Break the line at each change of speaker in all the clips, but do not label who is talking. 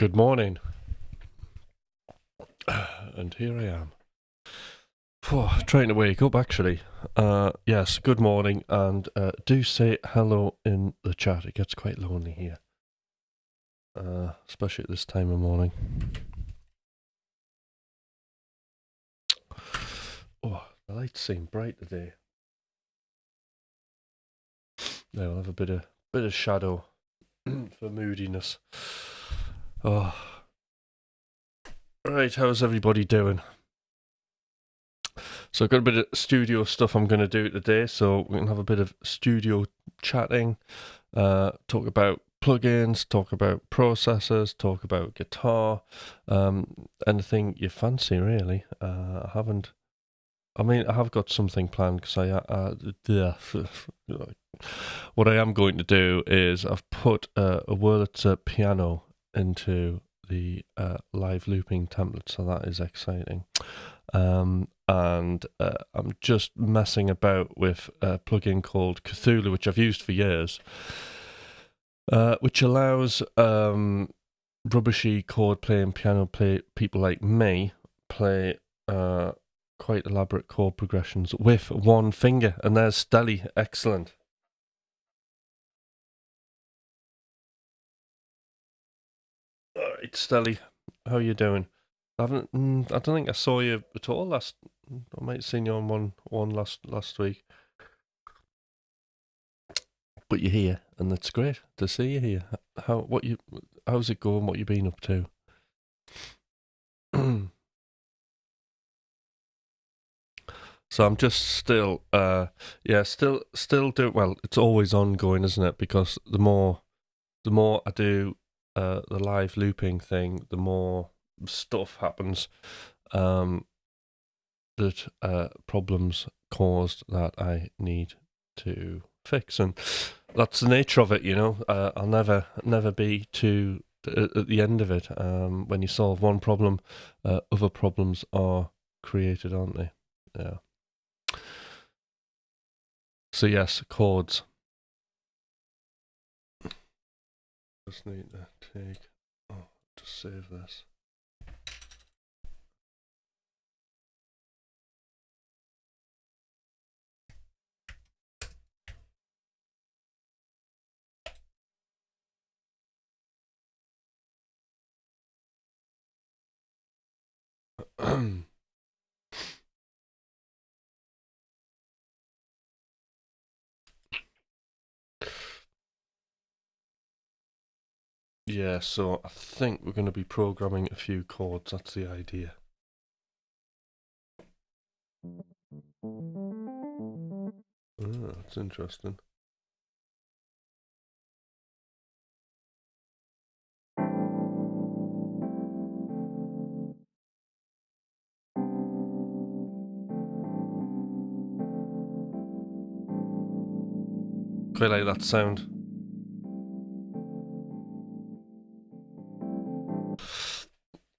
Good morning. And here I am. Trying to wake up, actually. Yes, good morning, and do say hello in the chat. It gets quite lonely here, especially at this time of morning. Oh, the lights seem bright today. Now we'll have a bit of shadow for moodiness. Oh, right. How's everybody doing? So I've got a bit of studio stuff I'm going to do today, so we can have a bit of studio chatting, talk about plugins, talk about processors, talk about guitar, anything you fancy, really. I have got something planned because what I am going to do is I've put a Wurlitzer piano into the live looping template, so that is exciting. And I'm just messing about with a plugin called Cthulhu, which I've used for years, which allows rubbishy chord playing piano people like me play quite elaborate chord progressions with one finger. And there's Stelly. Excellent. All right, Stelly, how are you doing? I don't think I saw you at all last. I might have seen you on one last week, but you're here, and that's great to see you here. How's it going? What you been up to? So I'm just still doing well. It's always ongoing, isn't it? Because the more I do the live looping thing, the more stuff happens. That problems caused that I need to fix, and that's the nature of it, you know. I'll never be too at the end of it. When you solve one problem, other problems are created, aren't they? Yeah. So yes, chords. Just need to just save this. Yeah, so I think we're going to be programming a few chords. That's the idea. Oh, that's interesting. Quite like that sound.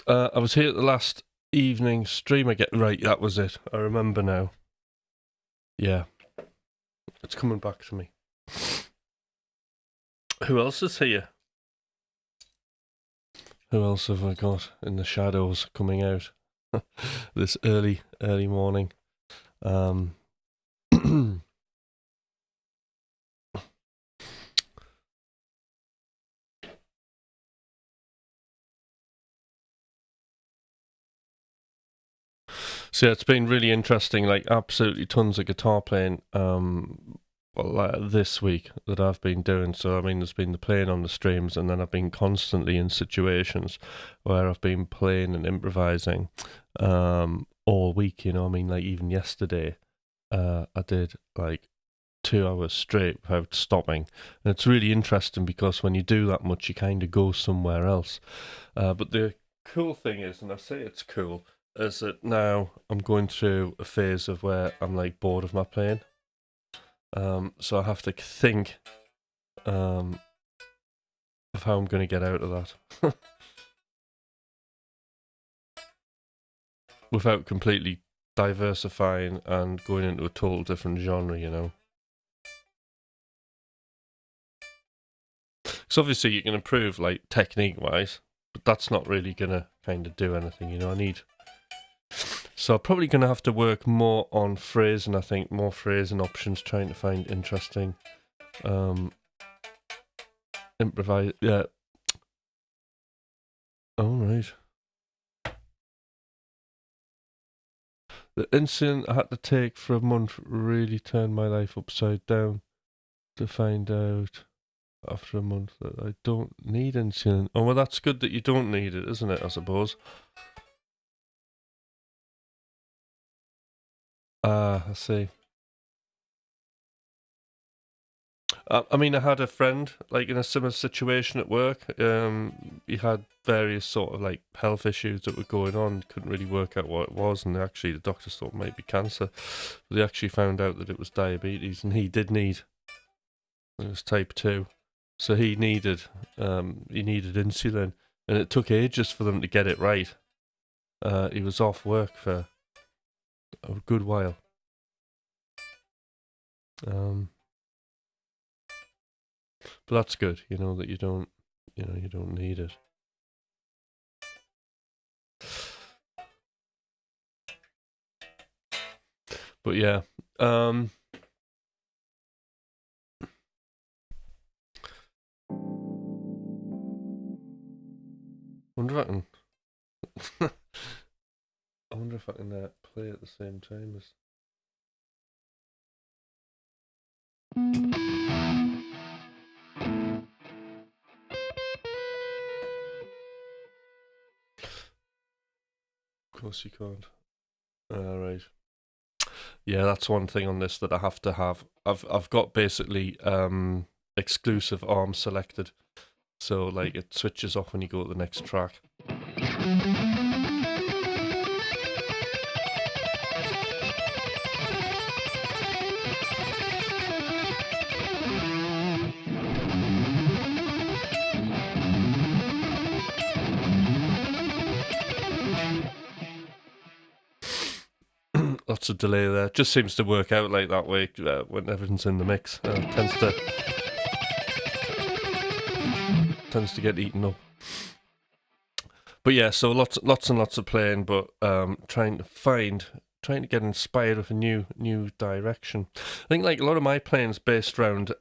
I was here at the last evening stream. Right, that was it. I remember now. Yeah, it's coming back to me. Who else is here? Who else have I got in the shadows coming out this early morning? So yeah, it's been really interesting. Like absolutely tons of guitar playing. This week that I've been doing. So I mean, there's been the playing on the streams, and then I've been constantly in situations where I've been playing and improvising all week. You know, I mean, like even yesterday, I did like 2 hours straight without stopping, and it's really interesting because when you do that much, you kind of go somewhere else. But the cool thing is, and I say it's cool, is that now I'm going through a phase of where I'm like bored of my playing. So I have to think of how I'm going to get out of that without completely diversifying and going into a total different genre, you know. So obviously you can improve like technique-wise, but that's not really gonna kind of do anything, you know. So I'm probably gonna have to work more on phrasing. I think more phrasing options, trying to find interesting improvise. Yeah. All right. The incident I had to take for a month really turned my life upside down. To find out after a month that I don't need insulin. Oh, well, that's good that you don't need it, isn't it, I suppose? Ah, I see. I mean, I had a friend, like, in a similar situation at work. He had various sort of, like, health issues that were going on. Couldn't really work out what it was, and actually the doctors thought it might be cancer. But they actually found out that it was diabetes, and he did need... It was type 2. So he needed insulin, and it took ages for them to get it right. He was off work for a good while. But that's good, you know, that you don't need it. But yeah, wonder if I can. I wonder if I can play at the same time as. Of course you can't. Right. Yeah, that's one thing on this that I have to have. I've got basically exclusive arms selected, so like it switches off when you go to the next track. Lots of delay there. Just seems to work out like that way when everything's in the mix. Tends to get eaten up. But yeah, so lots and lots of playing, but trying to get inspired with a new direction. I think like a lot of my playing's based around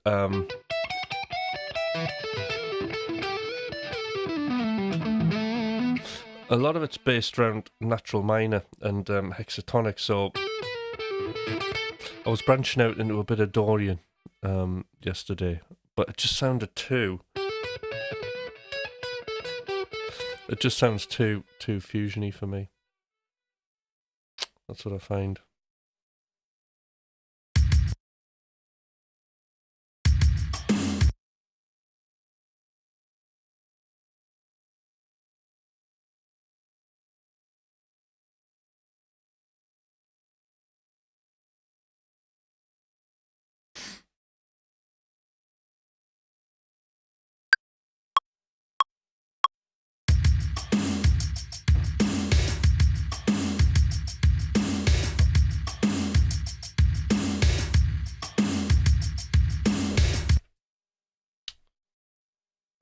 a lot of it's based around natural minor and hexatonic, so I was branching out into a bit of Dorian yesterday, but it just sounded too... It just sounds too fusiony for me. That's what I find.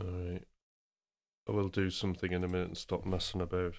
Alright. I will do something in a minute and stop messing about.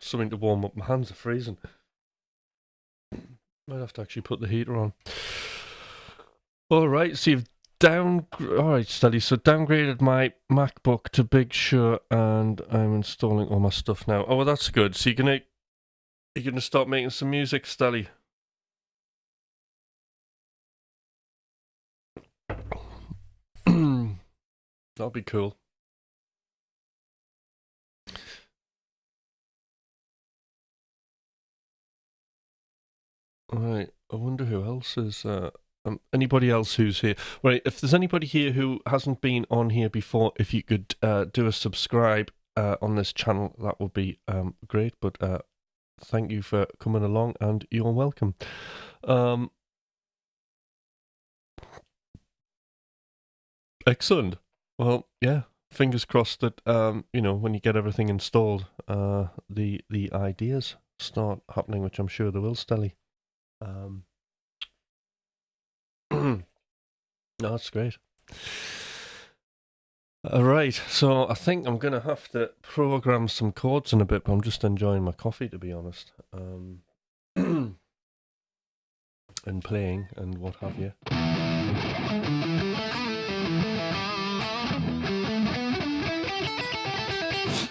something to warm up. My hands are freezing. Might have to actually put the heater on. All right, so you've Alright, Steady. So downgraded my MacBook to Big Sur, and I'm installing all my stuff now. Oh, well, that's good. So you're gonna start making some music, Steady. That'll be cool. Right, I wonder who else is. Anybody else who's here? Right, if there's anybody here who hasn't been on here before, if you could do a subscribe on this channel, that would be great. But thank you for coming along, and you're welcome. Excellent. Well, yeah. Fingers crossed that when you get everything installed, the ideas start happening, which I'm sure they will, Stelly. No, that's great. Alright, so I think I'm going to have to program some chords in a bit, but I'm just enjoying my coffee, to be honest. And playing and what have you.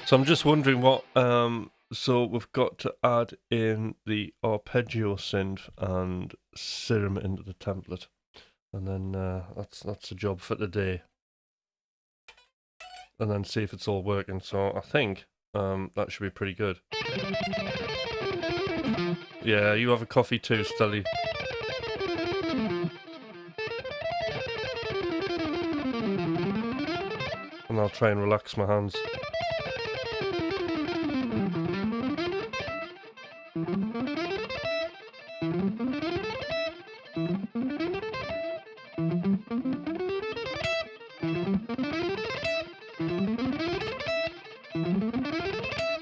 So I'm just wondering what... So we've got to add in the Arpeggio synth and serum into the template. And then that's a job for today. And then see if it's all working. So I think that should be pretty good. Yeah, you have a coffee too, Stelly. And I'll try and relax my hands.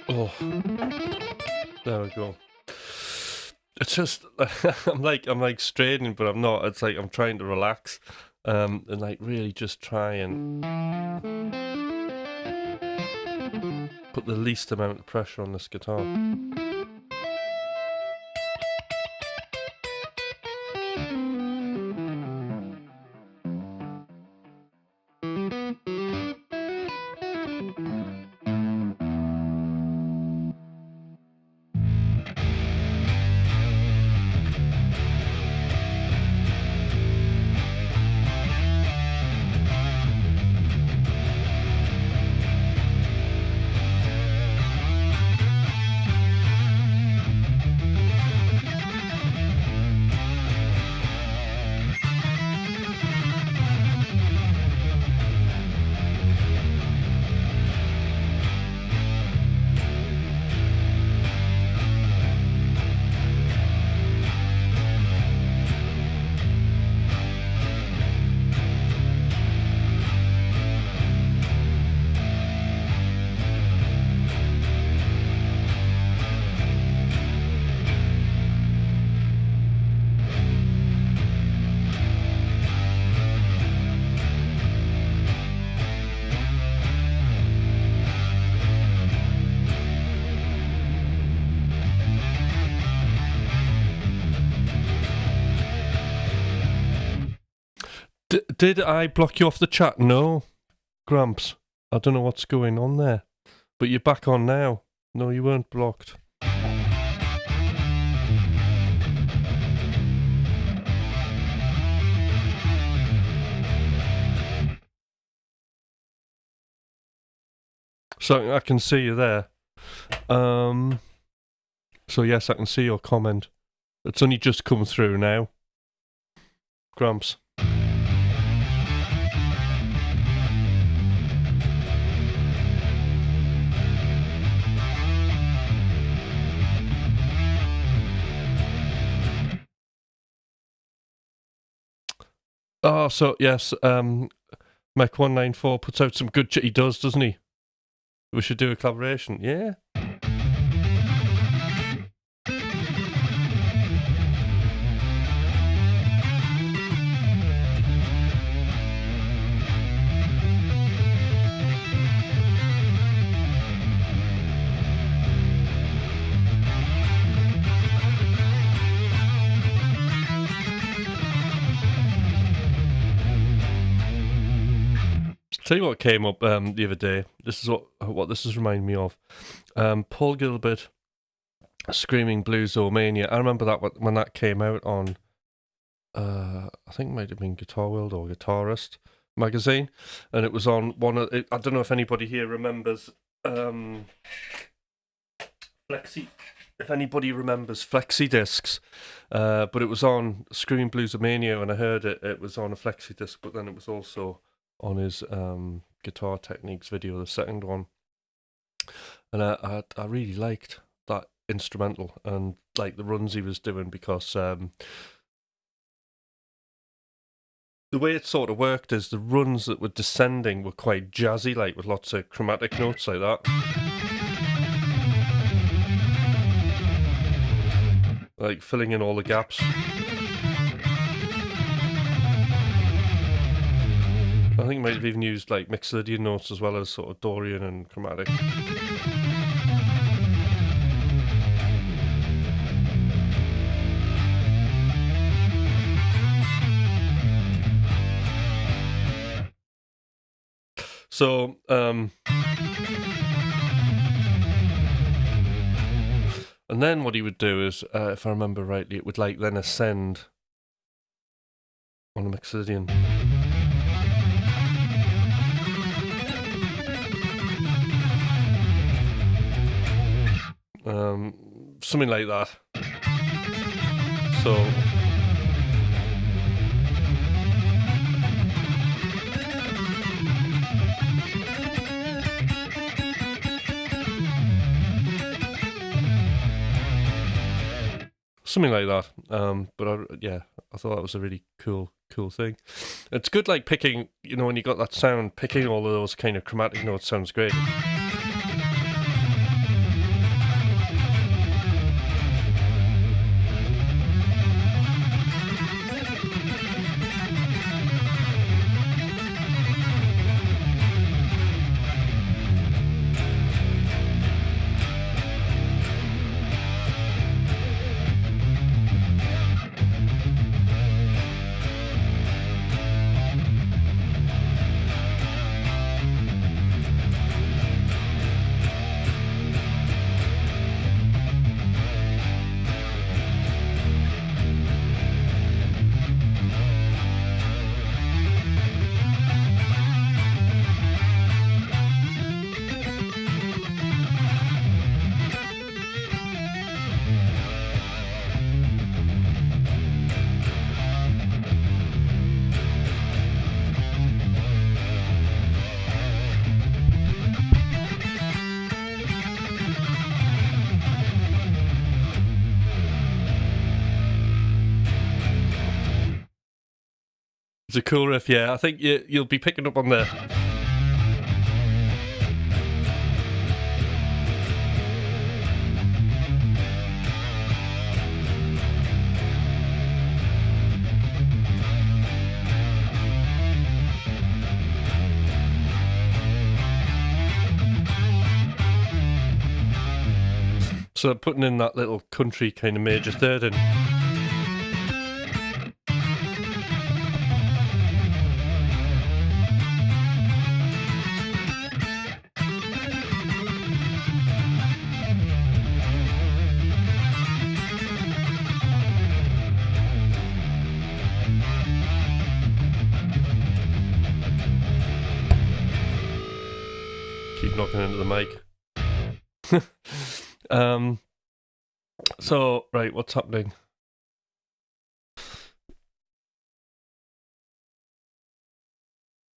Oh, there we go. It's just I'm like straining, but I'm not. It's like I'm trying to relax, and like really just try and put the least amount of pressure on this guitar. Did I block you off the chat? No, Gramps. I don't know what's going on there. But you're back on now. No, you weren't blocked. So I can see you there. So yes, I can see your comment. It's only just come through now. Gramps. Oh, so yes, Mech194 puts out some good shit. He does, doesn't he? We should do a collaboration. Yeah. Tell you what came up the other day. This is what this is reminding me of. Paul Gilbert, Screaming Bluesomania. I remember that when that came out on, I think it might have been Guitar World or Guitarist magazine, and it was on one of. I don't know if anybody here remembers Flexi. If anybody remembers Flexi discs, but it was on Screaming Bluesomania, and I heard it was on a Flexi disc, but then it was also on his Guitar Techniques video, the second one, and I really liked that instrumental and like the runs he was doing, because the way it sort of worked is the runs that were descending were quite jazzy, like with lots of chromatic notes like that, like filling in all the gaps. I think he might have even used like Mixolydian notes as well as sort of Dorian and chromatic. So, and then what he would do is, if I remember rightly, it would like then ascend on a Mixolydian. Something like that. So something like that. But I thought that was a really cool thing. It's good, like picking, when you got that sound, picking all of those kind of chromatic notes sounds great. It's a cool riff, yeah. I think you'll be picking up on the so putting in that little country kind of major third in. Keep knocking into the mic. So, right, what's happening?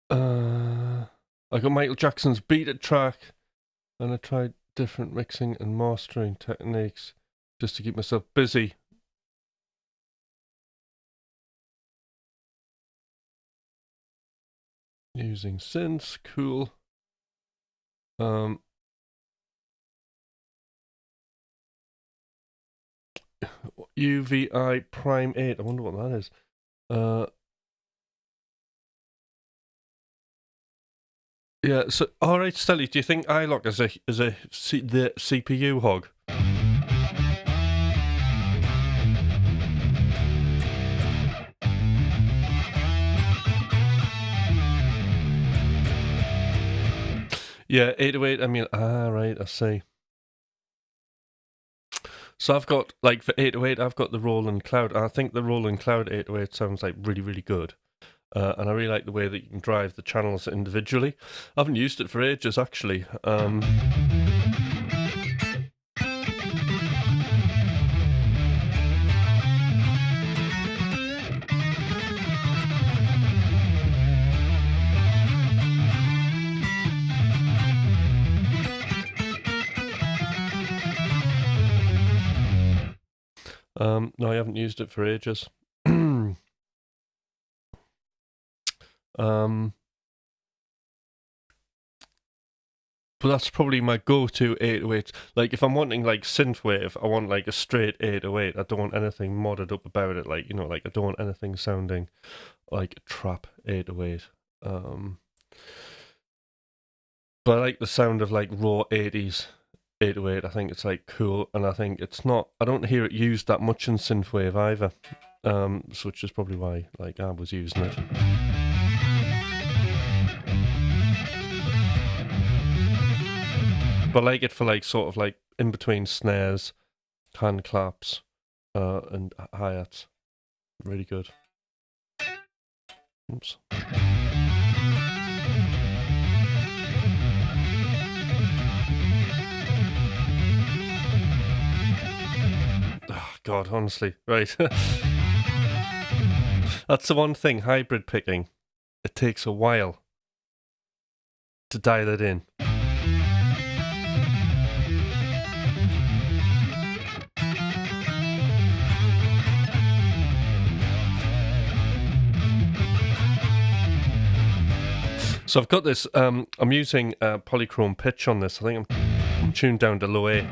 I got Michael Jackson's Beat It track, and I tried different mixing and mastering techniques just to keep myself busy. Using synths, cool. UVI Prime 8. I wonder what that is. Yeah. So, all right, Stelly. Do you think iLok is the CPU hog? Yeah, 808. I mean, right. I see. So I've got, like, for 808, I've got the Roland Cloud. I think the Roland Cloud 808 sounds like really, really good. And I really like the way that you can drive the channels individually. I haven't used it for ages, actually. No, I haven't used it for ages. But that's probably my go-to 808. Like, if I'm wanting, like, synthwave, I want, like, a straight 808. I don't want anything modded up about it. Like, you know, like, I don't want anything sounding like a trap 808. But I like the sound of, like, raw 80s 808. I think it's, like, cool. And I think it's not... I don't hear it used that much in synthwave either. So which is probably why, like, I was using it. But I like it for, like, sort of, like, in between snares, hand claps, and hi-hats. Really good. Oops. Oh, God, honestly. Right. That's the one thing, hybrid picking. It takes a while to dial it in. So I've got this, I'm using polychrome pitch on this. I think I'm tuned down to low A.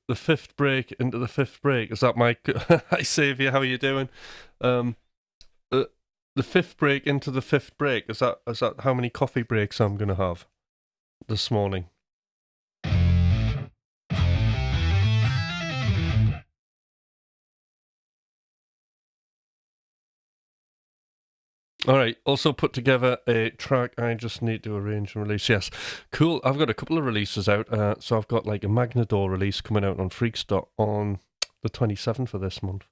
The fifth break into the fifth break. Is that Mike? Hi, Saviour. How are you doing? The fifth break into the fifth break. Is that how many coffee breaks I'm gonna have this morning? All right, also put together a track I just need to arrange and release. Yes, cool. I've got a couple of releases out. So I've got like a Magnador release coming out on Freakstock on the 27th of this month.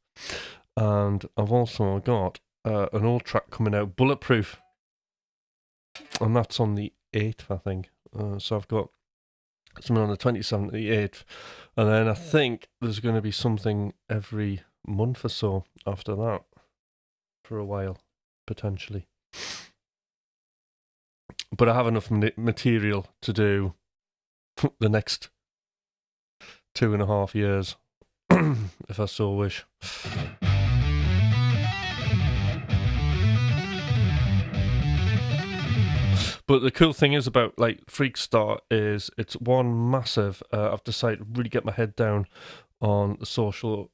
And I've also got an old track coming out, Bulletproof. And that's on the 8th, I think. So I've got something on the 27th, the 8th. And then I think there's going to be something every month or so after that for a while. Potentially, but I have enough material to do the next 2.5 years, if I so wish. But the cool thing is about like Freakstar is it's one massive. I've decided to really get my head down on the social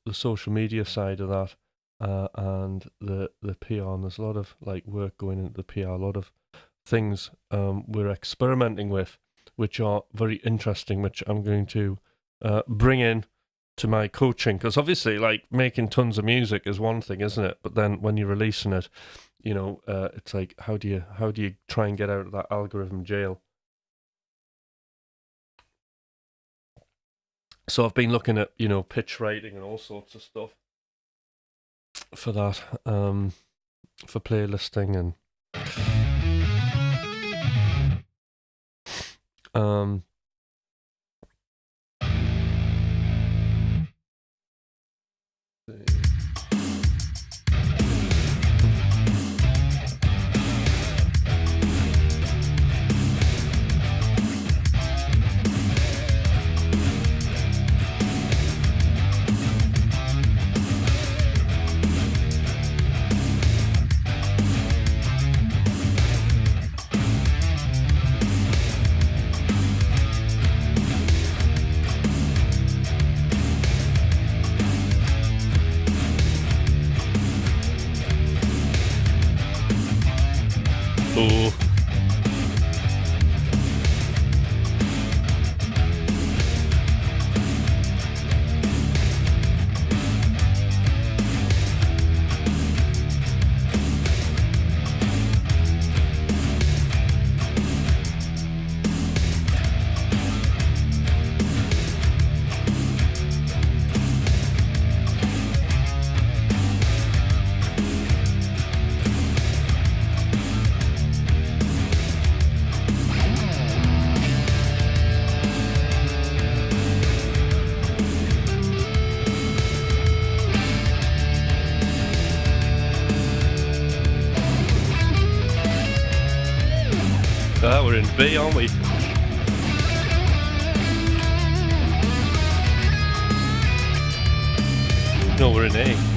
media side of that. And the PR, and there's a lot of like work going into the PR, a lot of things we're experimenting with, which are very interesting, which I'm going to bring in to my coaching, because obviously like making tons of music is one thing, isn't it? But then when you're releasing it, you know, it's like how do you try and get out of that algorithm jail? So I've been looking at, you know, pitch writing and all sorts of stuff for that, for playlisting and Oh. We're in B, aren't we? No, we're in A.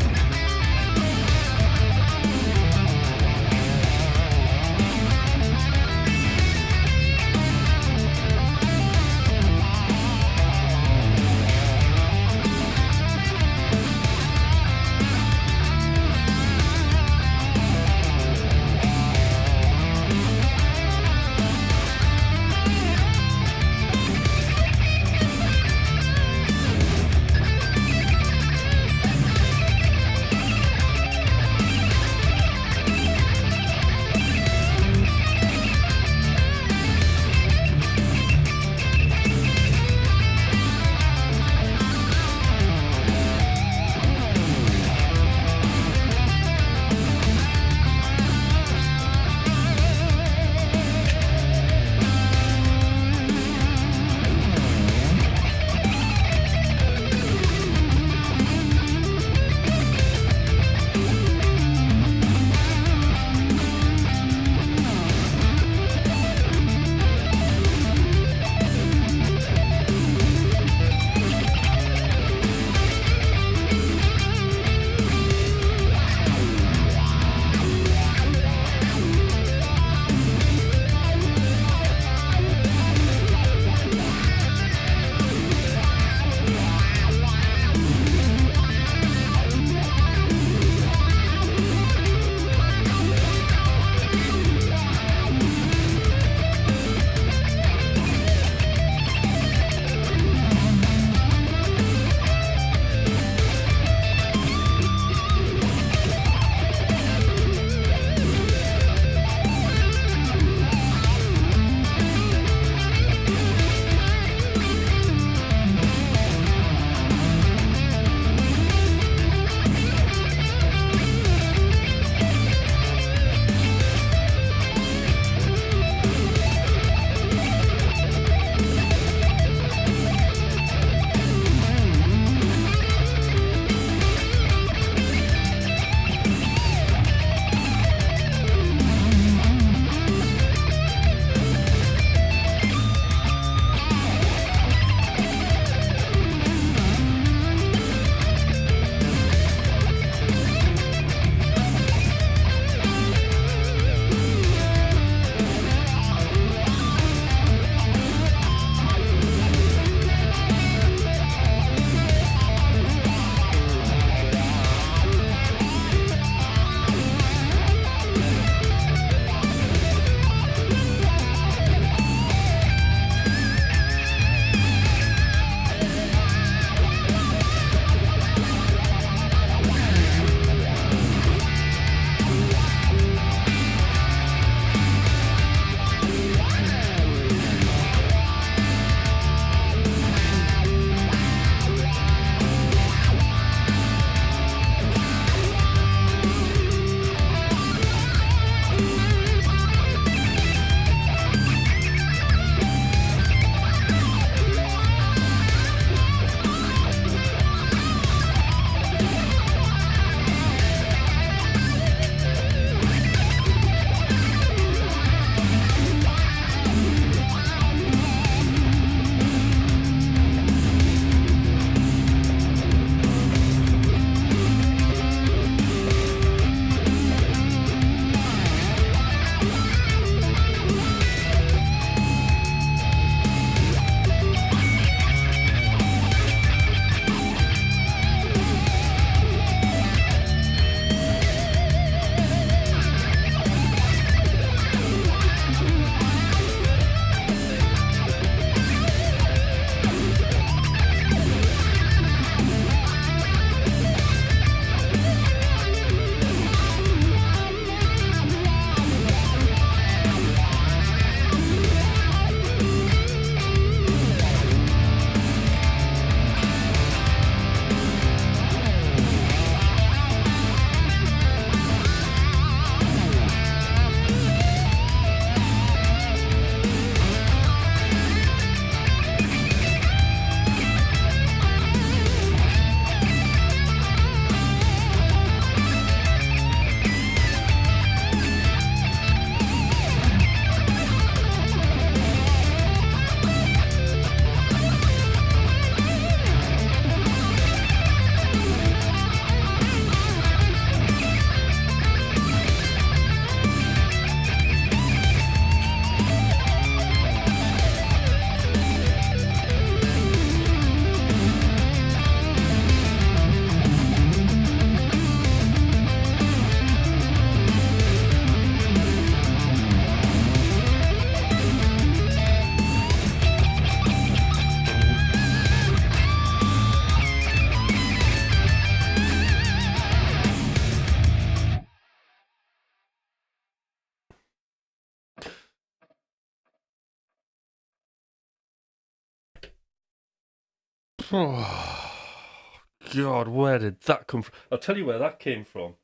Oh, God, where did that come from? I'll tell you where that came from.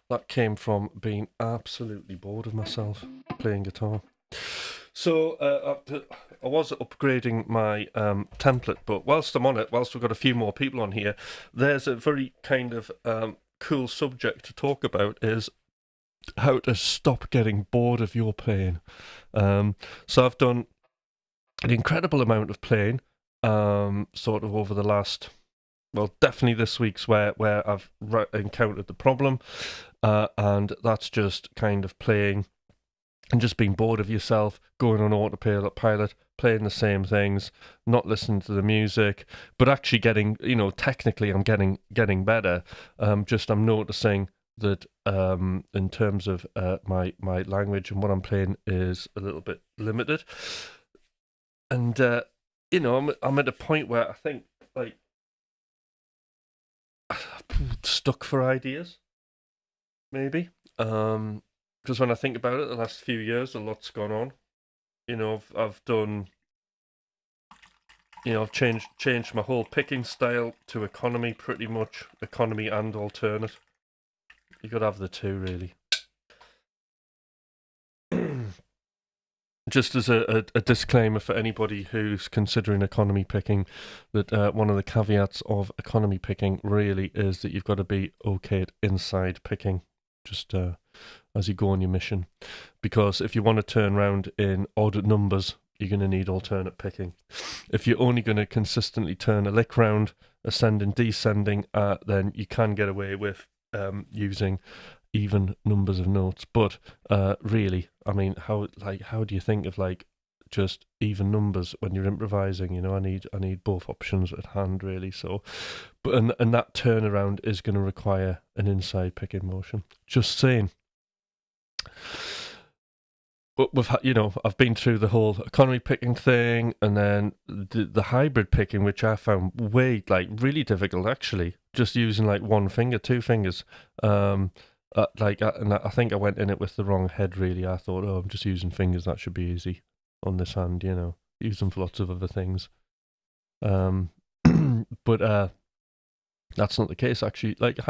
That came from being absolutely bored of myself playing guitar. So I was upgrading my template, but whilst I'm on it, whilst we've got a few more people on here, there's a very kind of cool subject to talk about is how to stop getting bored of your playing. So I've done an incredible amount of playing, sort of over the last, well, definitely this week's where I've encountered the problem, and that's just kind of playing and just being bored of yourself, going on autopilot, playing the same things, not listening to the music, but actually getting, technically I'm getting better. Just I'm noticing that in terms of my language and what I'm playing is a little bit limited, and I'm at a point where I think like stuck for ideas, maybe. Because when I think about it, the last few years, a lot's gone on. I've done. I've changed my whole picking style to economy, pretty much economy and alternate. You got to have the two, really. Just as a disclaimer for anybody who's considering economy picking, that one of the caveats of economy picking really is that you've got to be okay at inside picking, just as you go on your mission. Because if you want to turn around in odd numbers, you're going to need alternate picking. If you're only going to consistently turn a lick round, ascending, descending, then you can get away with using even numbers of notes. But really, I mean, how do you think of just even numbers when you're improvising? I need both options at hand, really. So, but and that turnaround is going to require an inside picking motion. Just saying. But I've been through the whole economy picking thing, and then the hybrid picking, which I found really difficult actually. Just using one finger, two fingers. And I think I went in it with the wrong head. Really, I thought, I'm just using fingers. That should be easy on this hand. Use them for lots of other things. But that's not the case actually. Like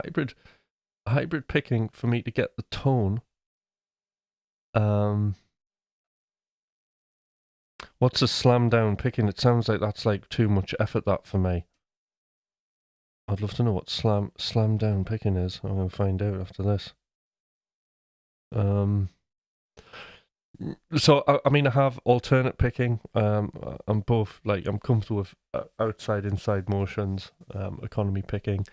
hybrid picking for me to get the tone. What's a slam down picking? It sounds like that's too much effort that for me. I'd love to know what slam down picking is. I'm going to find out after this. So I mean, I have alternate picking. I'm both I'm comfortable with outside inside motions. Economy picking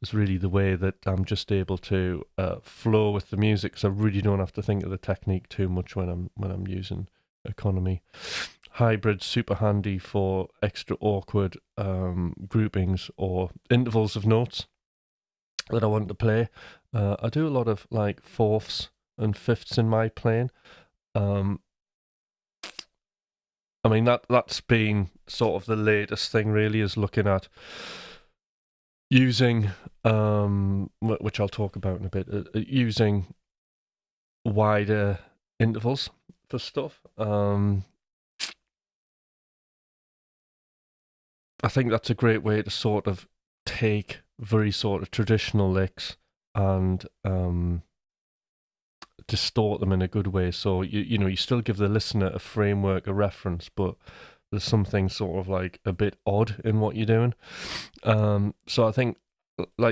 is really the way that I'm just able to flow with the music, so I really don't have to think of the technique too much when I'm using economy. Hybrid super handy for extra awkward groupings or intervals of notes that I want to play. I do a lot of fourths and fifths in my playing. I mean that's been sort of the latest thing really, is looking at using which I'll talk about in a bit, using wider intervals for stuff. I think that's a great way to sort of take very sort of traditional licks and distort them in a good way. So you still give the listener a framework, a reference, but there's something sort of a bit odd in what you're doing. So I think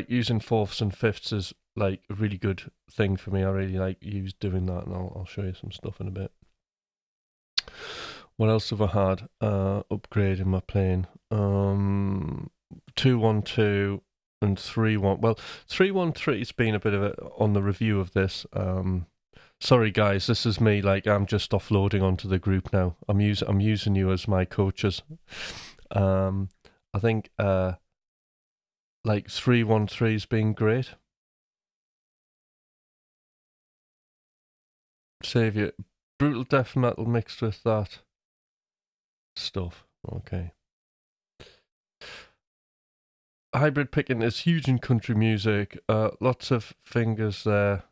using fourths and fifths is a really good thing for me. I really doing that, and I'll show you some stuff in a bit. What else have I had upgrade in my playing? 2-1-2 and 3-1. Well, 3-1-3 has been a bit of on the review of this. Sorry guys, this is me. I'm just offloading onto the group now. I'm using you as my coaches. I think 3-1-3's been great. Save you. Brutal death metal mixed with that stuff. Okay. Hybrid picking is huge in country music. Lots of fingers there.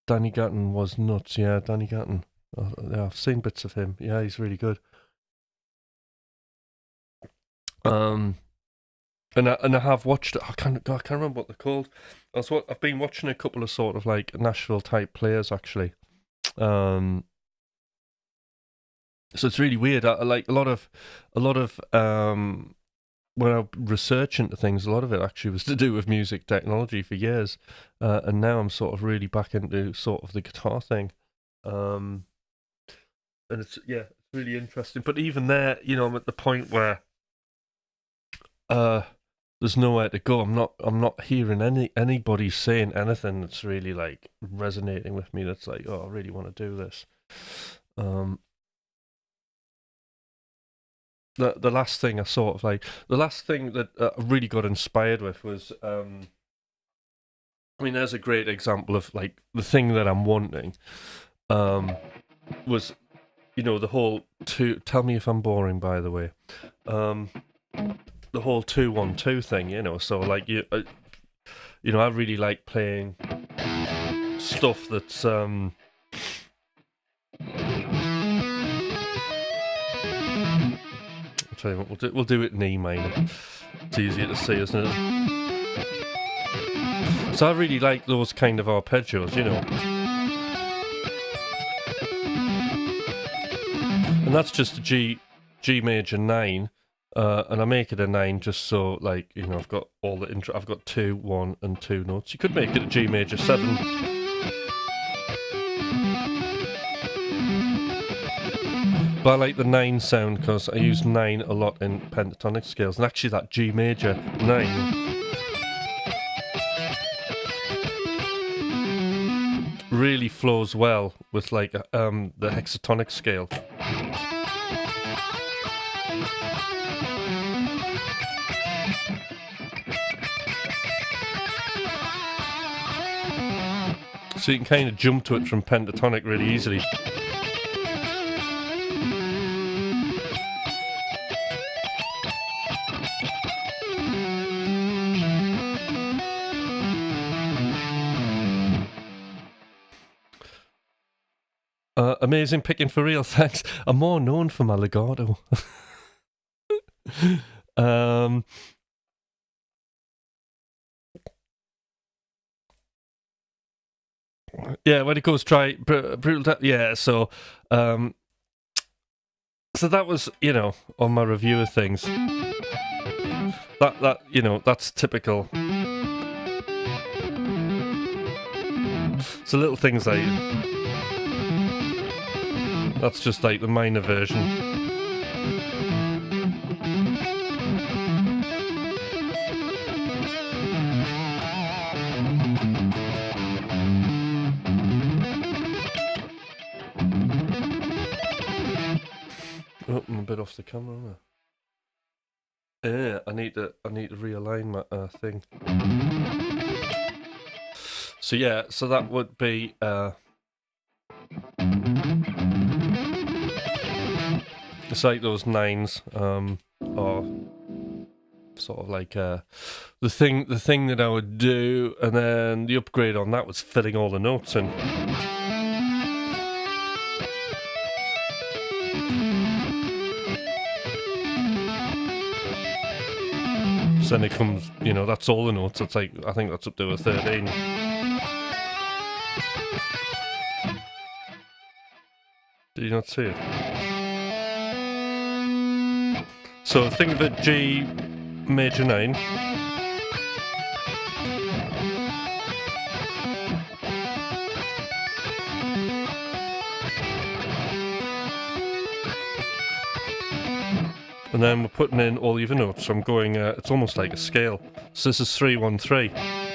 Danny Gatton was nuts. Yeah, Danny Gatton. Yeah, I've seen bits of him. Yeah, he's really good. Um, and I have watched. I can't remember what they're called. I've been watching a couple of sort of like Nashville type players actually. So it's really weird. I like a lot of when I research into things, a lot of it actually was to do with music technology for years, and now I'm sort of really back into sort of the guitar thing, and it's really interesting. But even there, I'm at the point where there's nowhere to go. I'm not hearing anybody saying anything that's really like resonating with me. That's like, oh, I really want to do this. The last thing I sort of like, the last thing that I really got inspired with was, I mean, there's a great example of like the thing that I'm wanting, was, the whole two. Tell me if I'm boring, by the way. The whole 2-1-2 thing, so like I really like playing stuff that's I'll tell you what, we'll do it in E minor. It's easier to see, isn't it? So I really like those kind of arpeggios, and that's just a G major 9. And I make it a 9 just so, like, I've got all the intro. I've got 2, 1, and 2 notes. You could make it a G major 7. But I like the 9 sound because I use 9 a lot in pentatonic scales. And actually that G major 9 really flows well with, like, the hexatonic scale. So you can kind of jump to it from pentatonic really easily. Amazing picking for real, thanks. I'm more known for my legato. Yeah, when it goes dry, brutal. Yeah, so that was on my review of things. That's typical. So little things like that's just like the minor version. Oh, I'm a bit off the camera, aren't I? Yeah, I need to realign my thing. So yeah, so that would be it's like those 9s are sort of like the thing that I would do, and then the upgrade on that was filling all the notes in. So then it comes, that's all the notes. It's like, I think that's up to a 13. Did you not see it? So think of it G major 9. And then we're putting in all the other notes. So I'm going, it's almost like a scale. So this is 3-1-3.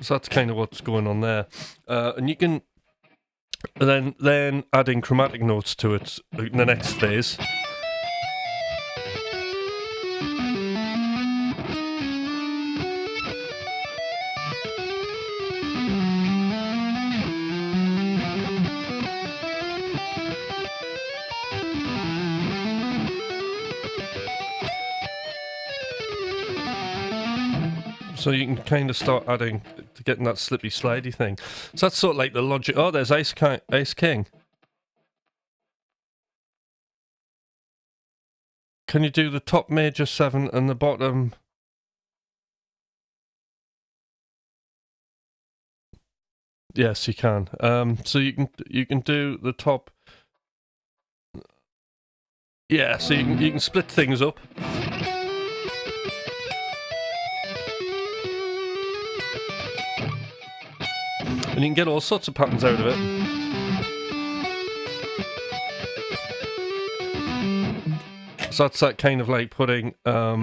So that's kind of what's going on there, and you can then adding chromatic notes to it in the next phase. So you can kind of start adding to getting that slippy slidey thing. So that's sort of like the logic. Oh, there's Ace King. Can you do the top major 7 and the bottom? Yes, you can. So you can do the top. Yeah, so you can split things up. And you can get all sorts of patterns out of it. So that's that kind of like putting so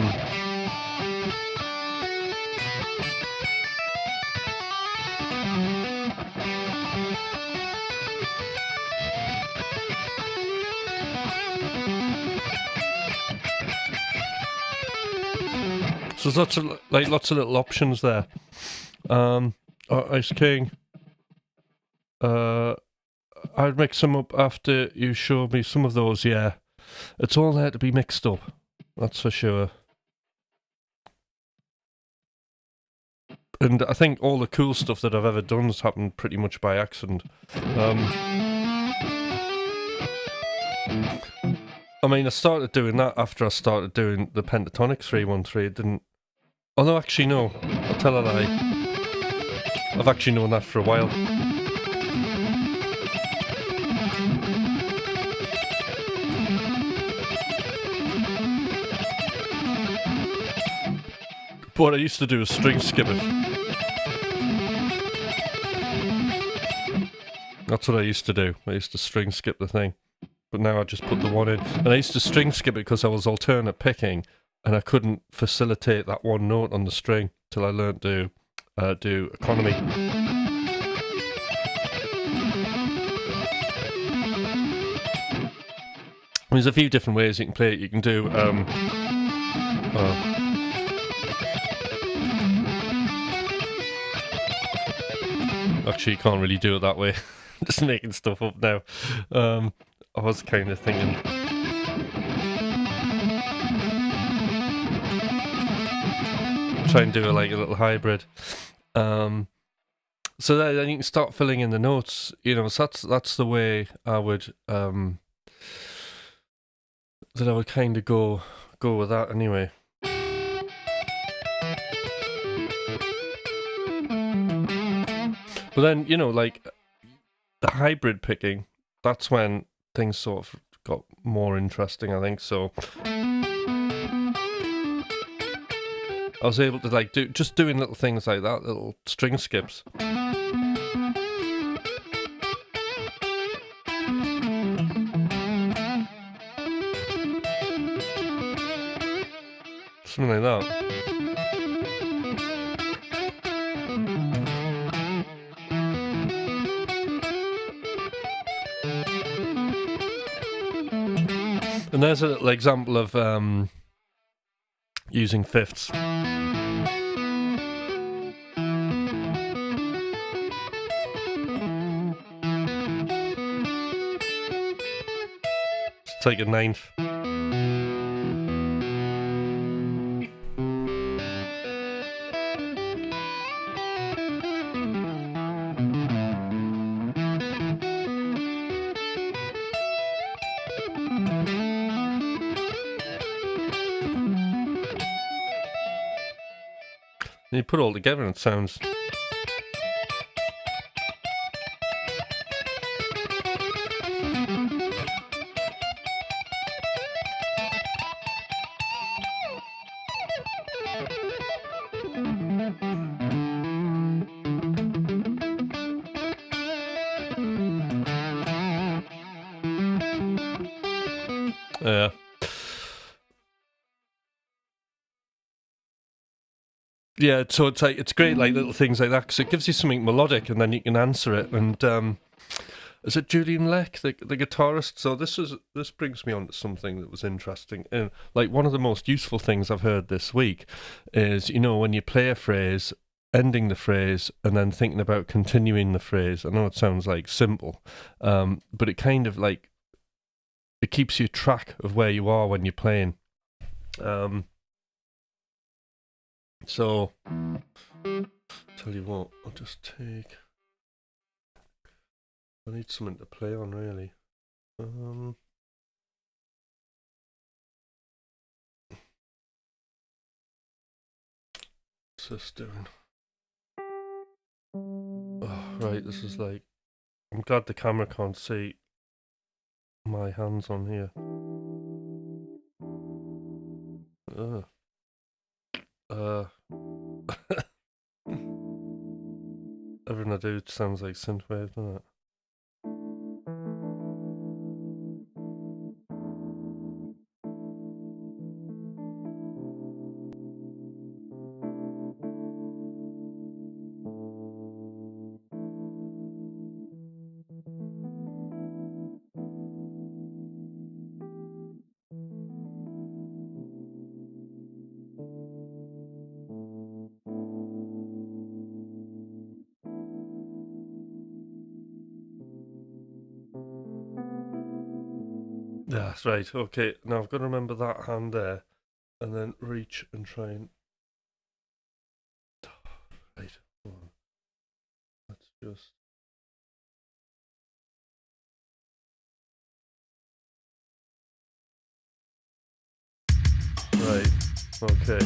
there's lots of little options there. Ice King. I'd mix them up after you showed me some of those, yeah. It's all there to be mixed up, that's for sure. And I think all the cool stuff that I've ever done has happened pretty much by accident. I mean, I started doing that after I started doing the pentatonic 313. It didn't... Although, actually, no. I'll tell a lie. I've actually known that for a while. But what I used to do was string skip it. That's what I used to do. I used to string skip the thing. But now I just put the one in. And I used to string skip it because I was alternate picking and I couldn't facilitate that one note on the string till I learned to do economy. There's a few different ways you can play it. You can do actually, you can't really do it that way. Just making stuff up now. I was kind of thinking... Try and do like a little hybrid. So then you can start filling in the notes. You know, so that's the way I would... that I would kind of go with that anyway. But then, you know, like the hybrid picking, that's when things sort of got more interesting, I think. So I was able to like doing little things like that, little string skips. Something like that. And there's a little example of using fifths. Let's take a ninth. And you put it all together and it sounds... Yeah. Yeah, so it's like, it's great, like little things like that, because it gives you something melodic, and then you can answer it. And is it Julian Leck, the guitarist? So this brings me on to something that was interesting. And like one of the most useful things I've heard this week is, you know, when you play a phrase, ending the phrase and then thinking about continuing the phrase. I know it sounds like simple, but it kind of like it keeps you track of where you are when you're playing. So, tell you what, I'll just take. I need something to play on, really. What's this doing? Oh, right, this is like. I'm glad the camera can't see my hands on here. Everything I do sounds like synthwave, doesn't it? That's right, okay. Now I've got to remember that hand there, and then reach and try and. Right, hold on. Let's just. Right, okay.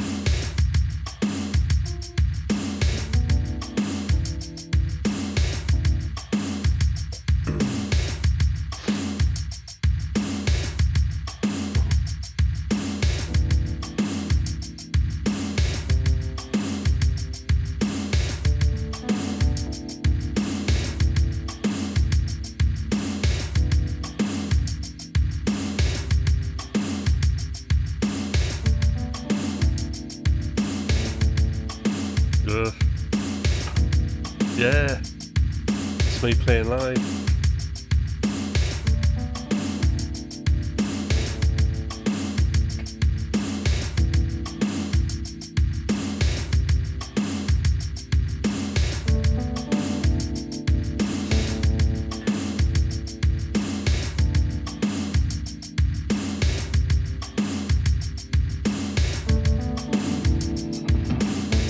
Yeah, it's me playing live.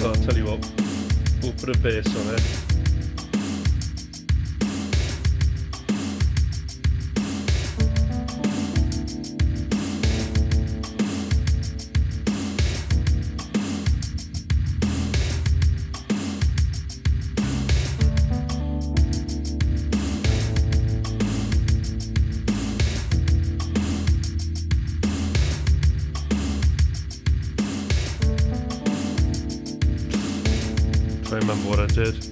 Oh, I'll tell you what, we'll put a bass on it. I remember what I did.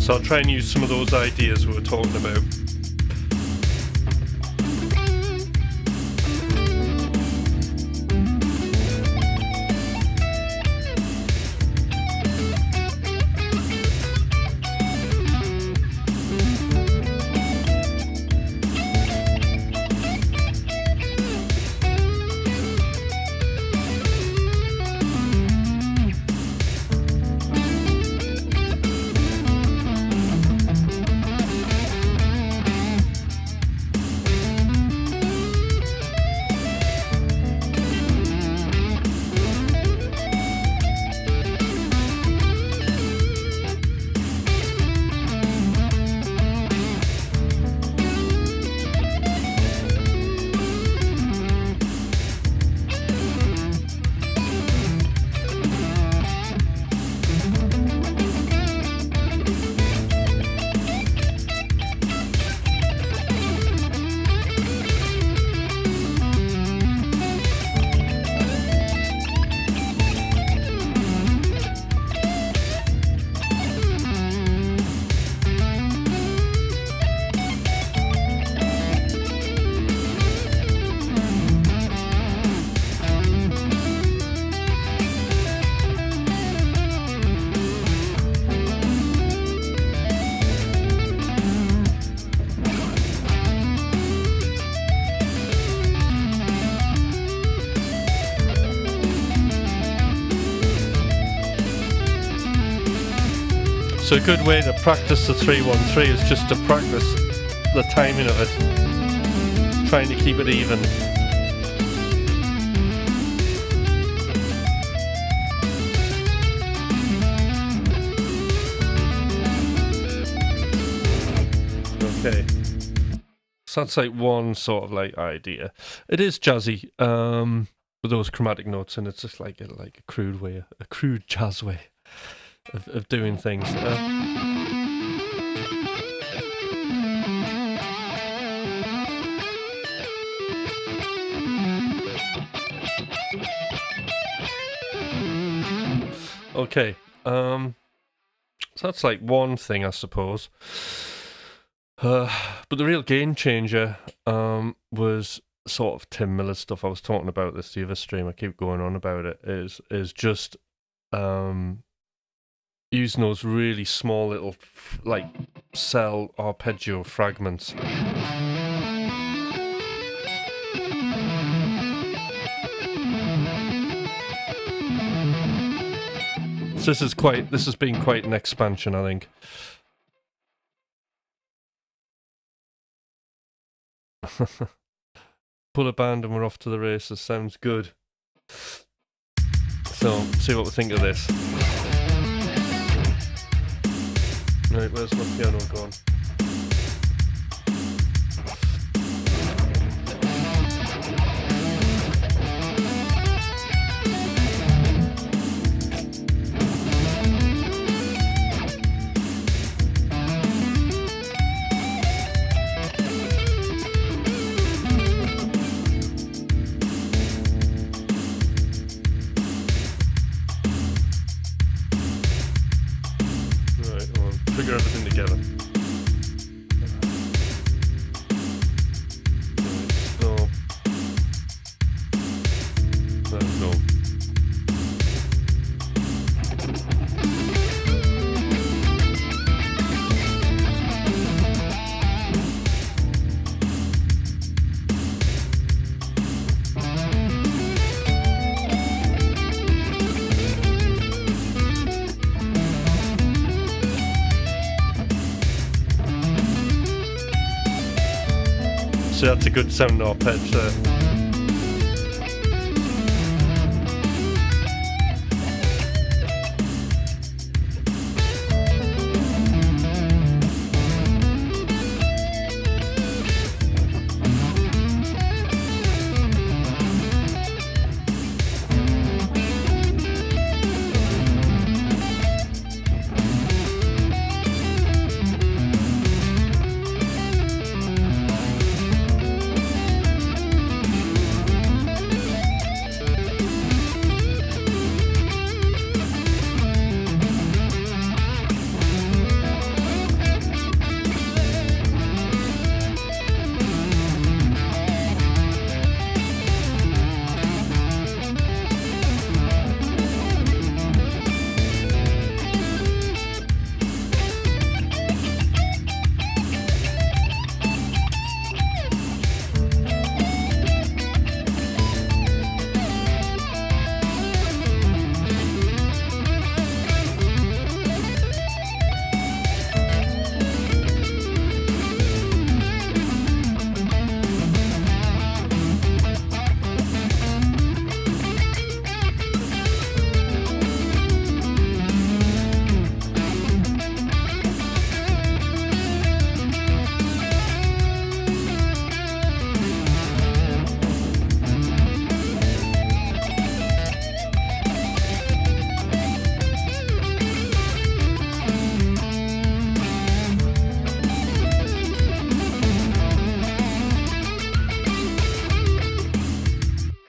So I'll try and use some of those ideas we were talking about. So a good way to practice the 3-1-3 is just to practice the timing of it, trying to keep it even. Okay, so that's like one sort of like idea. It is jazzy, with those chromatic notes, and it's just like a crude way, a crude jazz way of doing things. Okay, so that's like one thing, I suppose. But the real game changer was sort of Tim Miller's stuff. I was talking about this the other stream. I keep going on about it. Is just using those really small little like cell arpeggio fragments. So this has been quite an expansion, I think. Pull a band and we're off to the races. Sounds good. So, see what we think of this. Right, where's my piano gone? Figure everything together. Stop. There we go. So that's a good sound arpeggios there.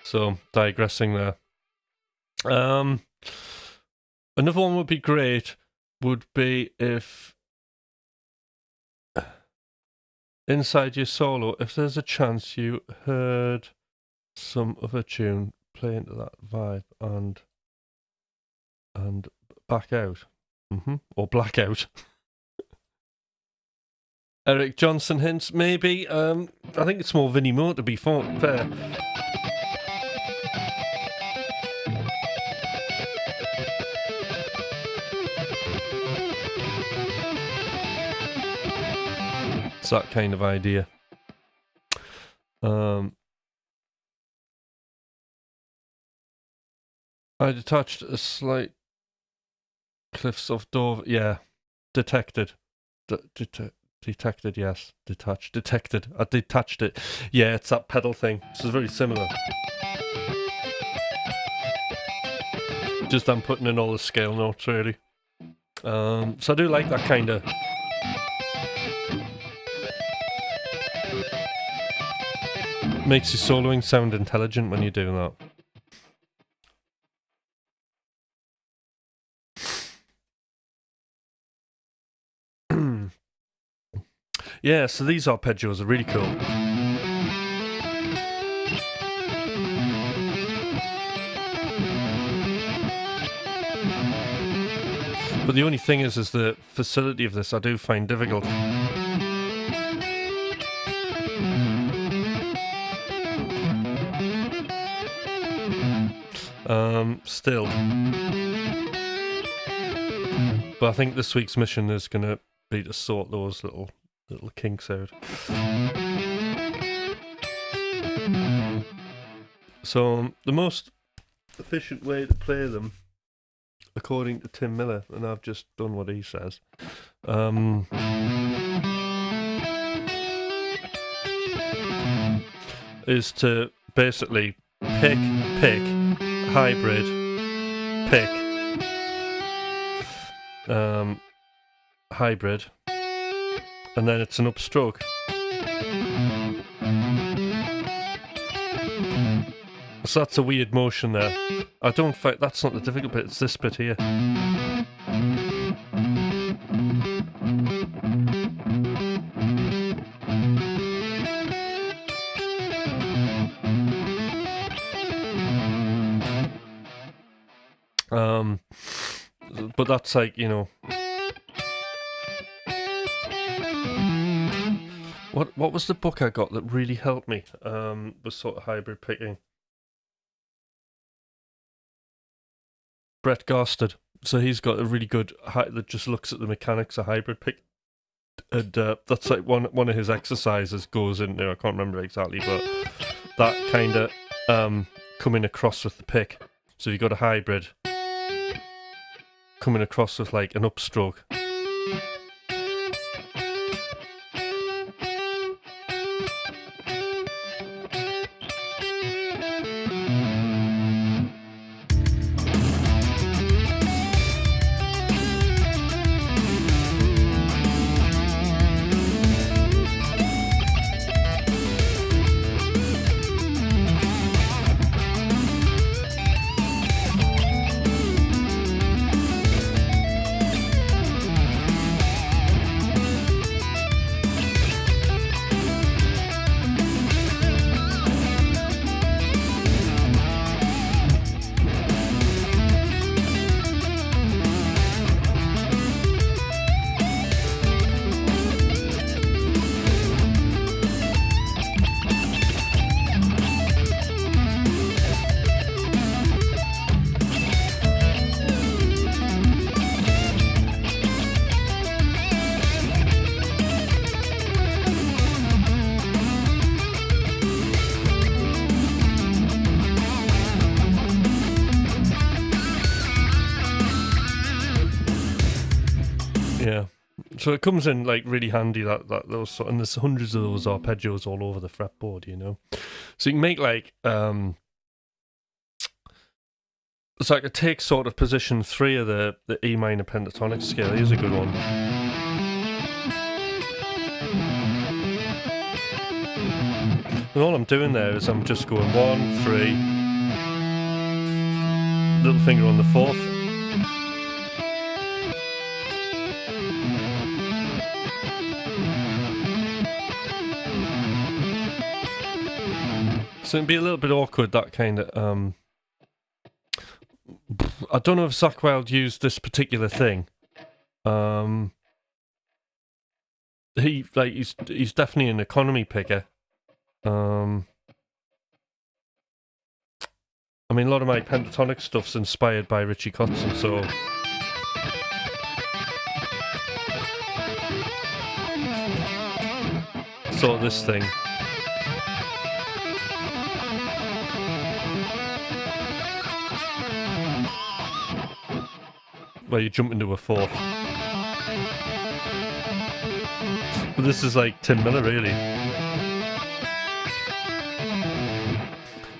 So, digressing there. Another one would be great, would be if inside your solo, if there's a chance you heard some other tune play into that vibe and back out. Or black out. Eric Johnson hints, maybe. I think it's more Vinnie Moore, to be fair. It's that kind of idea. I detached a slight cliffs of Dover. Yeah, detected. Detected, yes. Detected. I detached it. Yeah, it's that pedal thing. So it's very similar. Just I'm putting in all the scale notes, really. So I do like that kind of... Makes your soloing sound intelligent when you're doing that. Yeah, so these arpeggios are really cool. But the only thing is the facility of this I do find difficult. Still. But I think this week's mission is going to be to sort those little kinks out. So the most efficient way to play them, according to Tim Miller, and I've just done what he says, is to basically pick, hybrid, pick, hybrid, and then it's an upstroke. So that's a weird motion there. I don't find that's not the difficult bit, it's this bit here. But that's like, you know, what was the book I got that really helped me with sort of hybrid picking? Brett Garsted. So he's got a really good that just looks at the mechanics of hybrid pick, and that's like one of his exercises goes in there. I can't remember exactly, but that kind of coming across with the pick. So you've got a hybrid coming across with like an upstroke. Yeah. So it comes in like really handy that those, and there's hundreds of those arpeggios all over the fretboard, you know. So you can make like it's like it takes sort of position 3 of the E minor pentatonic scale. Here's a good one. And all I'm doing there is I'm just going 1, 3, little finger on the 4th. So it'd be a little bit awkward, that kind of... I don't know if Zakk Wylde used this particular thing. He's definitely an economy picker. I mean, a lot of my pentatonic stuff's inspired by Richie Kotzen, so... sort of this thing. Where you jump into a fourth. But this is like Tim Miller, really.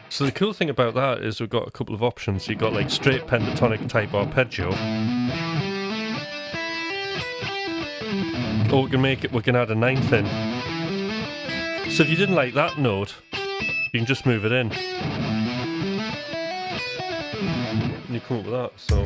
So the cool thing about that is we've got a couple of options. You've got like straight pentatonic type arpeggio. Or we can add a ninth in. So if you didn't like that note, you can just move it in. And you come up with that, so...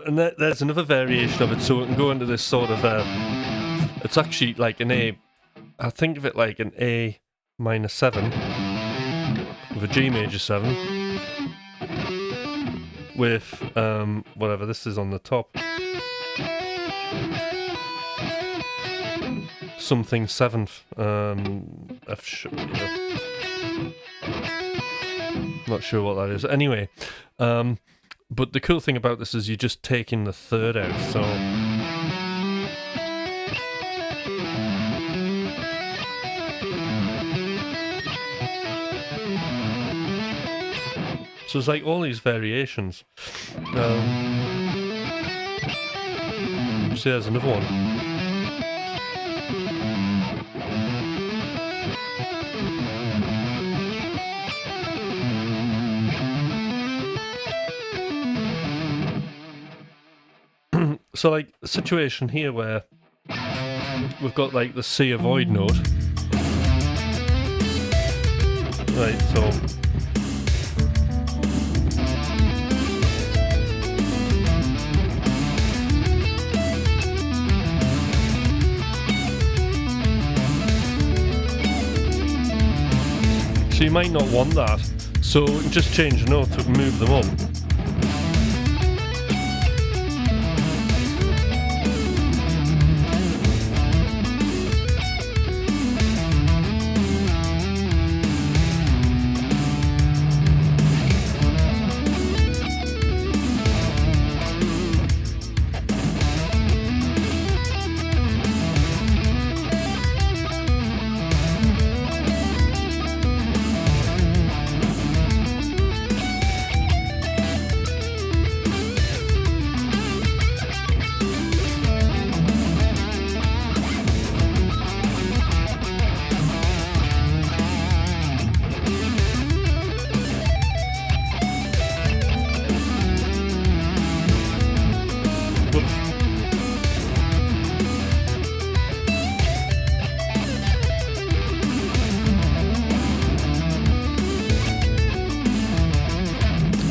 And there's another variation of it, so we can go into this sort of it's actually like an A, I think of it like an A minor 7 with a G major 7 with whatever this is on the top, something 7th, F not sure what that is anyway. But the cool thing about this is you're just taking the third out, so... So it's like all these variations. See, there's another one. So like a situation here where we've got like the C avoid note. Right, so you might not want that. So just change the notes and move them up.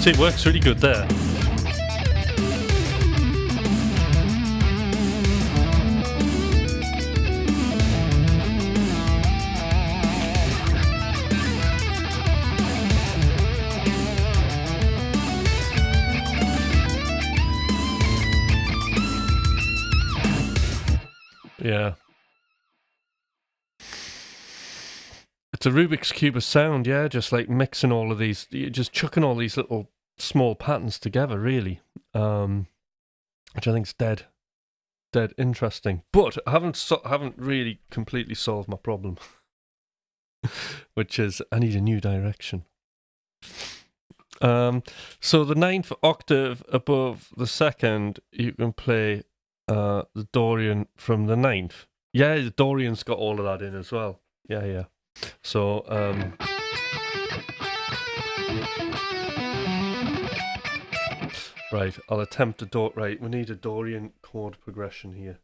See, it works really good there. Yeah. It's a Rubik's Cube of sound, yeah, just like mixing all of these, just chucking all these little small patterns together, really, which I think is dead interesting. But I haven't really completely solved my problem, which is I need a new direction. So the 9th octave above the 2nd, you can play the Dorian from the 9th. Yeah, the Dorian's got all of that in as well. Yeah. So, right, I'll attempt right, we need a Dorian chord progression here.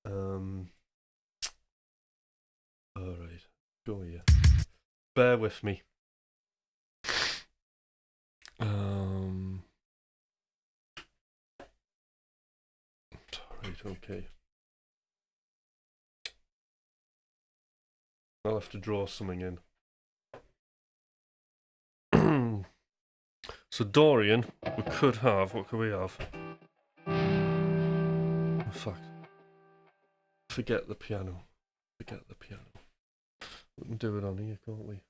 Alright, go here. Bear with me. Right, okay. I'll have to draw something in. So Dorian, we could have, what could we have? Oh, fuck. Forget the piano. We can do it on here, can't we?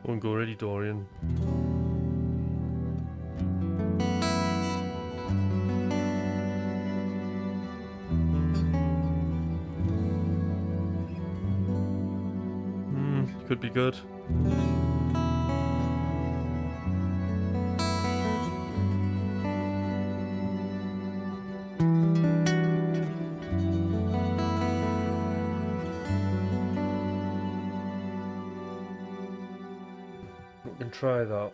Won't go ready, Dorian. Could be good. We can try that.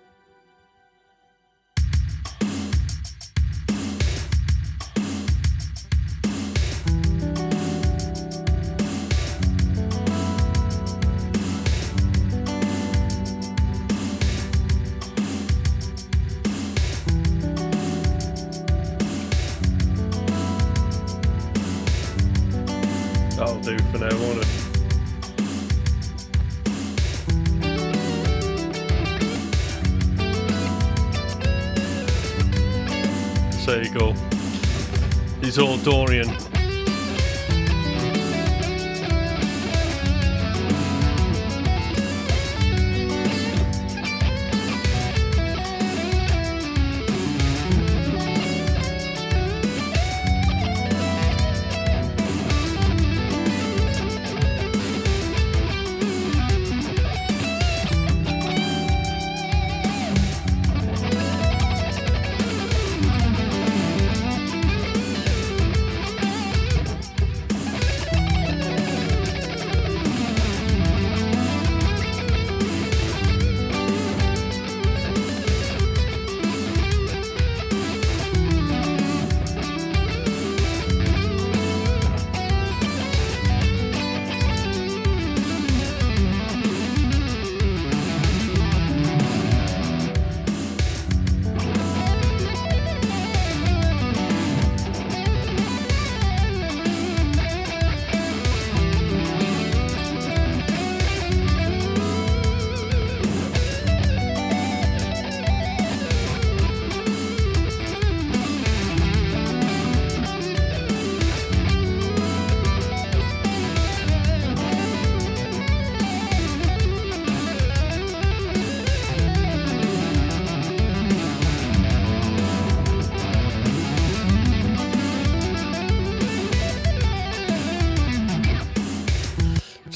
That'll do for now, won't it? So there you go. He's all Dorian.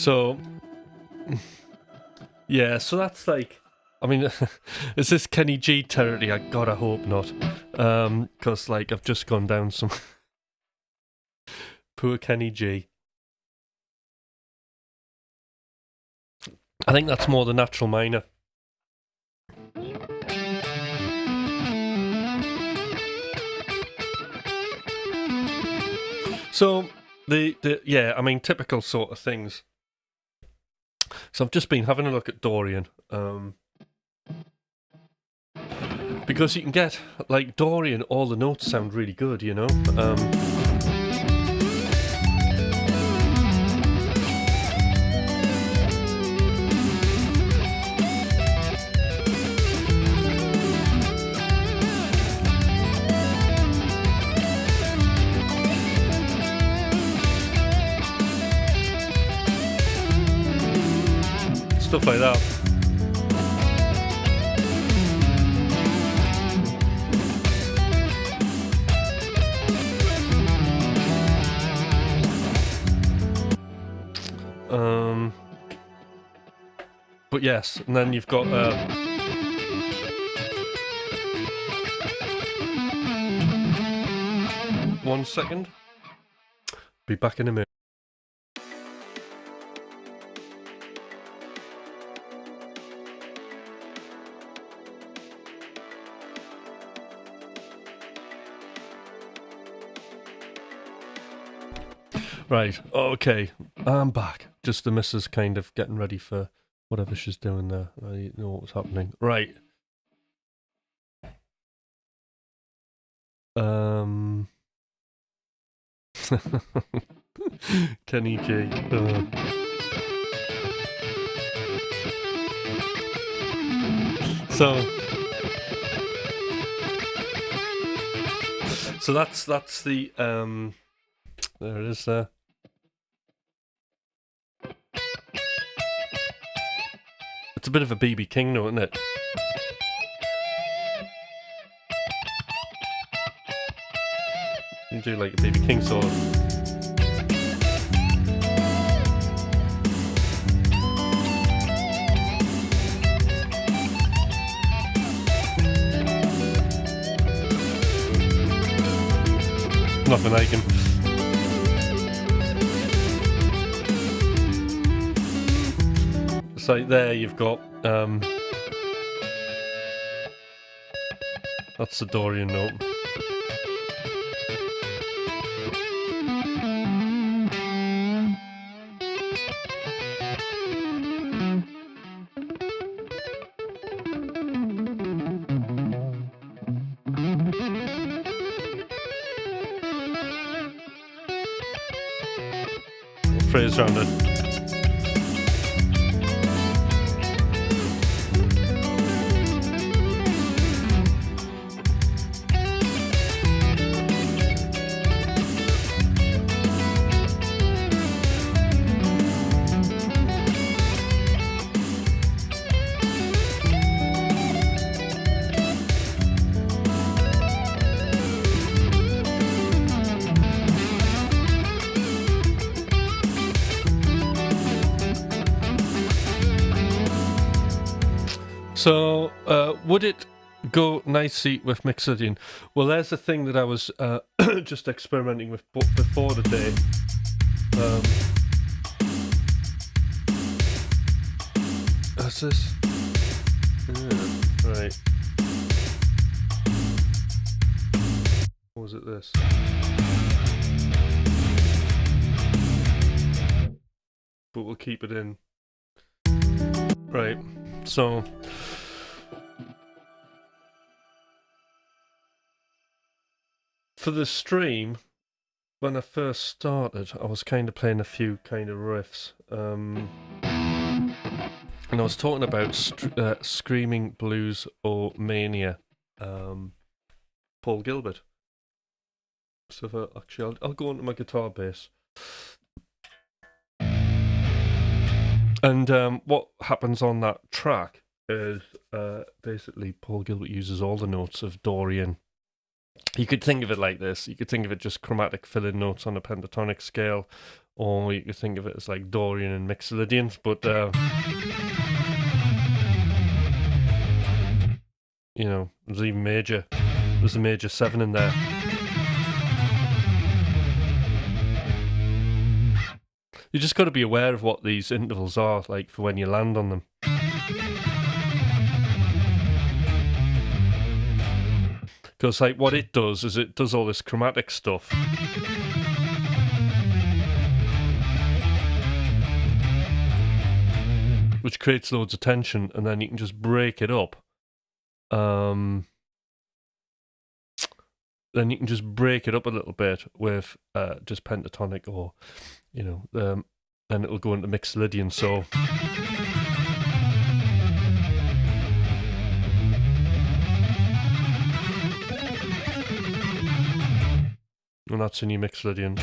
So, yeah, so that's like, I mean, is this Kenny G territory? God, I hope not. Because, like, I've just gone down some... Poor Kenny G. I think that's more the natural minor. So, yeah, I mean, typical sort of things. So I've just been having a look at Dorian, because you can get, like, Dorian, all the notes sound really good, you know? stuff like that. But yes, and then you've got 1 second. Be back in a minute. Right, okay, I'm back. Just the missus kind of getting ready for whatever she's doing there. I didn't know what was happening. Right. Kenny G. So that's the there it is there. It's a bit of a BB King note, isn't it? You do like a BB King sort of. Nothing I can. So there you've got that's the Dorian note. Phrase around it. So, would it go nicely with Mixolydian? Well, there's the thing that I was just experimenting with before today. What's this? Right. Or was it this? But we'll keep it in. Right. So for the stream, when I first started, I was kind of playing a few kind of riffs, and I was talking about Screaming Blues or Mania, Paul Gilbert. So actually, I'll go onto my guitar bass. And what happens on that track is basically Paul Gilbert uses all the notes of Dorian. You could think of it like this. You could think of it just chromatic fill-in notes on a pentatonic scale, or you could think of it as like Dorian and Mixolydian. But, you know, there's even major. There's a major 7 in there. You just got to be aware of what these intervals are, like, for when you land on them. Because, like, what it does is it does all this chromatic stuff. Which creates loads of tension, and then you can just break it up. Then you can just break it up a little bit with just pentatonic, or, you know, then it'll go into Mixolydian. So and that's in your Mixolydian.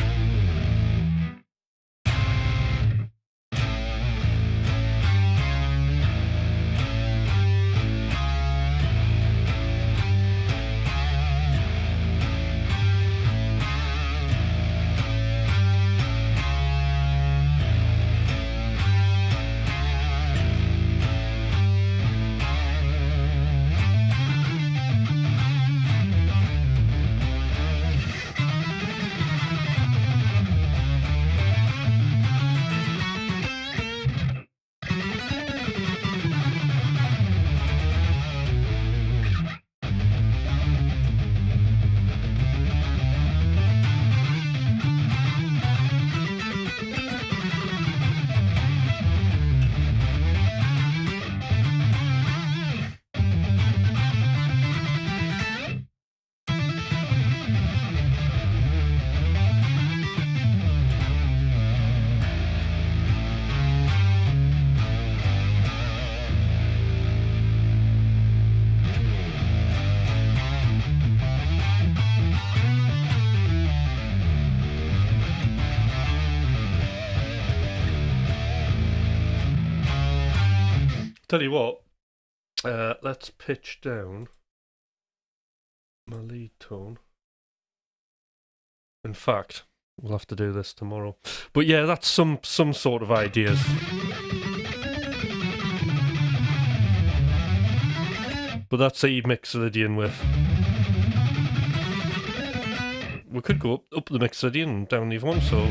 Tell you what, let's pitch down my lead tone. In fact, we'll have to do this tomorrow. But yeah, that's some sort of ideas. But that's a Mixolydian with. We could go up the Mixolydian and down the other one, so.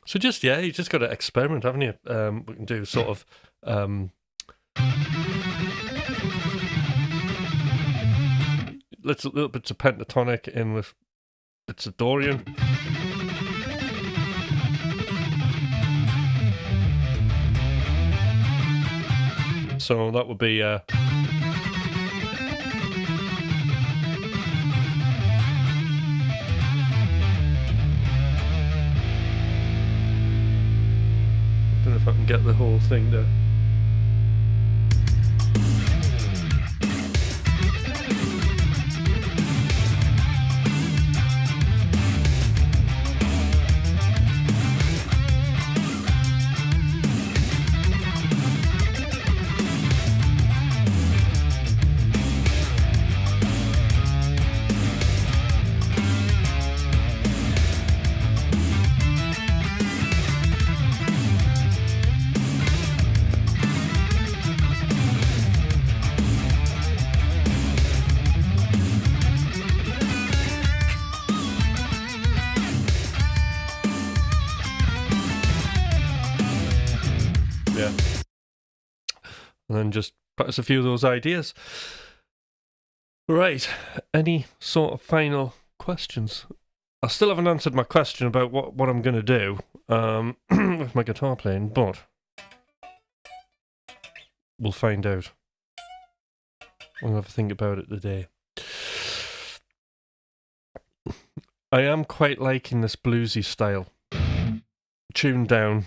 So you just got to experiment, haven't you? We can do sort of little bits of pentatonic in with bits of Dorian. So that would be I don't know if I can get the whole thing there. And then just practice a few of those ideas. Right, any sort of final questions? I still haven't answered my question about what I'm going to do with my guitar playing, but we'll find out. I'll have a think about it today. I am quite liking this bluesy style. Tuned down.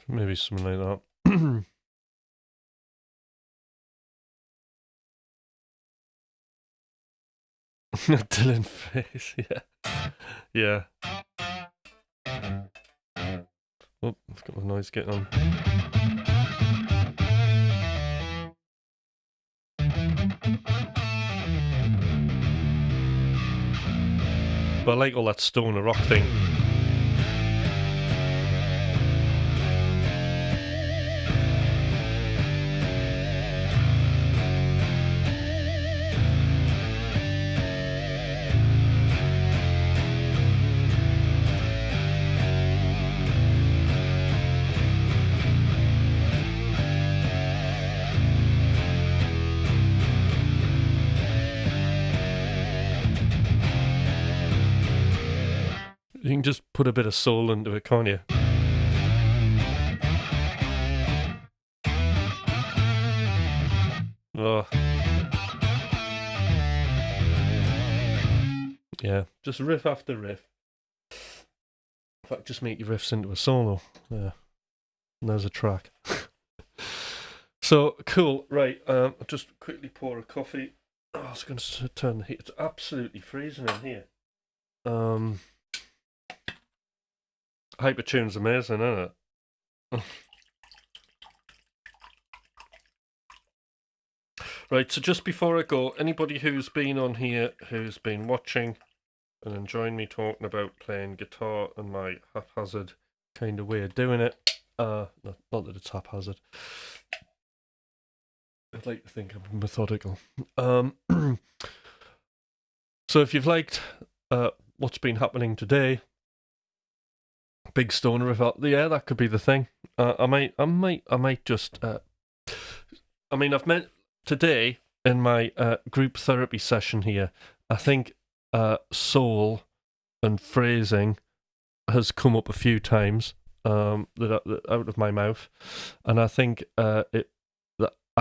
Maybe something like that. Dylan face, yeah. Yeah. Oh, I've got my noise getting on. But I like all that stoner rock thing. You can just put a bit of soul into it, can't you? Oh. Yeah, just riff after riff. In fact, just make your riffs into a solo. Yeah. And there's a track. So, cool. Right, I'll just quickly pour a coffee. Oh, I was going to turn the heat. It's absolutely freezing in here. Hypertune's amazing, isn't it? Right, so just before I go, anybody who's been on here, who's been watching and enjoying me talking about playing guitar and my haphazard kind of way of doing it, not that it's haphazard. I'd like to think I'm methodical. So if you've liked what's been happening today, Big Stone River, yeah, that could be the thing. I might just. I've met today in my group therapy session here. I think soul and phrasing has come up a few times that out of my mouth, and I think I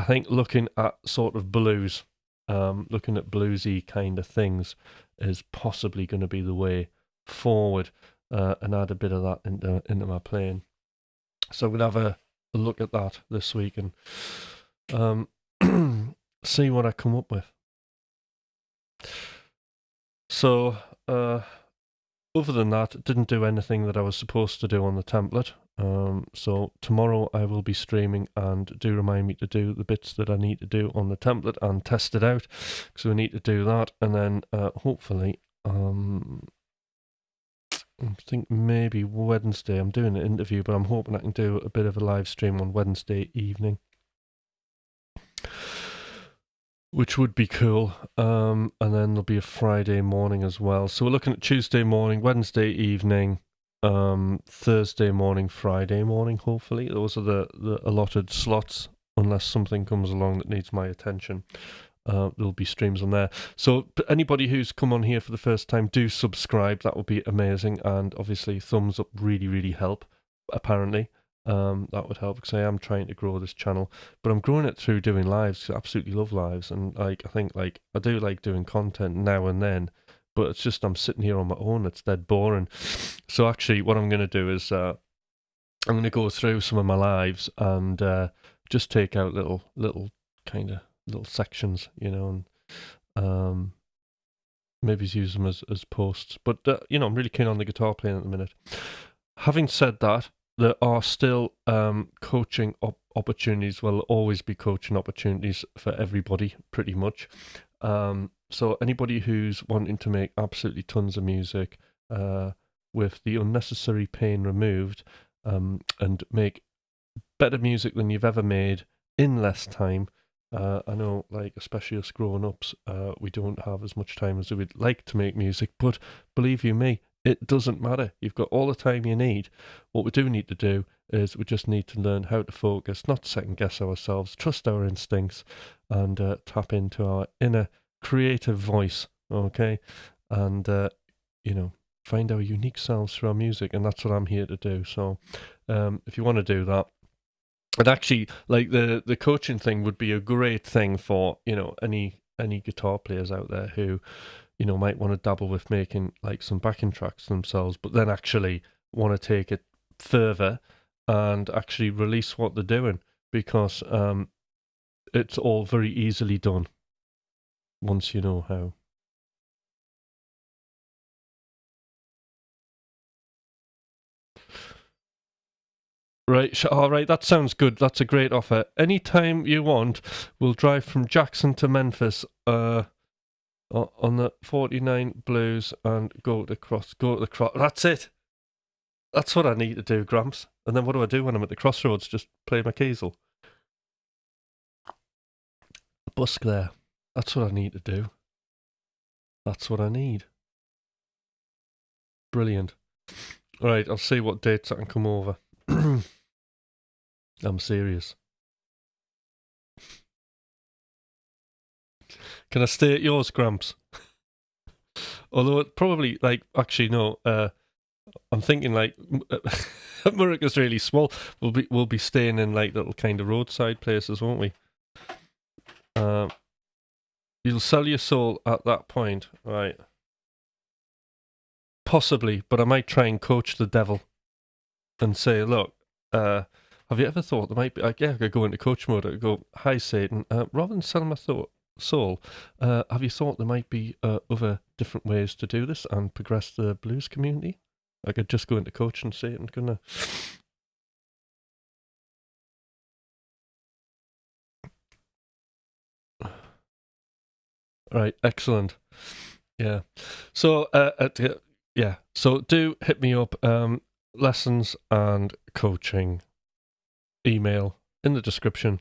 think looking at sort of blues, looking at bluesy kind of things, is possibly going to be the way forward, and add a bit of that into my playing. So we'll have a look at that this week and see what I come up with. So, other than that, didn't do anything that I was supposed to do on the template. So tomorrow I will be streaming, and do remind me to do the bits that I need to do on the template and test it out, because we need to do that, and then hopefully, I think maybe Wednesday, I'm doing an interview, but I'm hoping I can do a bit of a live stream on Wednesday evening, which would be cool. And then there'll be a Friday morning as well. So we're looking at Tuesday morning, Wednesday evening, Thursday morning, Friday morning, hopefully. Those are the allotted slots, unless something comes along that needs my attention. There'll be streams on there. So anybody who's come on here for the first time, do subscribe. That would be amazing. And obviously thumbs up really, really help, apparently. That would help, because I am trying to grow this channel, but I'm growing it through doing lives. I absolutely love lives, and I think I do like doing content now and then, but it's just I'm sitting here on my own. It's dead boring. So actually, what I'm going to do is I'm going to go through some of my lives and just take out little sections, and maybe use them as posts. But I'm really keen on the guitar playing at the minute. Having said that, there are still coaching opportunities. Well, there'll always be coaching opportunities for everybody, pretty much. So anybody who's wanting to make absolutely tons of music with the unnecessary pain removed, and make better music than you've ever made in less time. I know, especially us grown-ups, we don't have as much time as we would like to make music, but believe you me, it doesn't matter. You've got all the time you need. What we do need to do is we just need to learn how to focus, not second-guess ourselves, trust our instincts, and tap into our inner creative voice, okay? And, find our unique selves through our music, and that's what I'm here to do. So if you want to do that, and actually, the coaching thing would be a great thing for, any guitar players out there who, might want to dabble with making some backing tracks themselves, but then actually want to take it further and actually release what they're doing, because it's all very easily done once you know how. Right, all right, that sounds good. That's a great offer. Anytime you want, we'll drive from Jackson to Memphis on the 49 Blues and go to the cross. That's it. That's what I need to do, Gramps. And then what do I do when I'm at the crossroads? Just play my Kiesel. Busk there. That's what I need to do. That's what I need. Brilliant. All right, I'll see what dates I can come over. I'm serious. Can I stay at yours, Gramps? Although it probably, actually, no. I'm thinking America's really small. We'll be staying in little kind of roadside places, won't we? You'll sell your soul at that point, right? Possibly, but I might try and coach the devil and say, look, have you ever thought there might be? I could go into coach mode. I could go, hi Satan. Rather than sell my soul, have you thought there might be other different ways to do this and progress the blues community? I could just go into coach and Satan, couldn't I? Right, excellent. Yeah. So, yeah. So do hit me up. Lessons and coaching email in the description.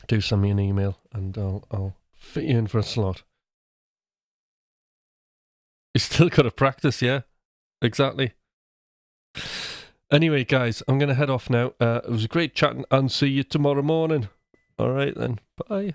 Do send me an email, and I'll fit you in for a slot. You still got to practice, yeah. Exactly. Anyway, guys, I'm going to head off now. It was great chatting, and see you tomorrow morning. All right then. Bye.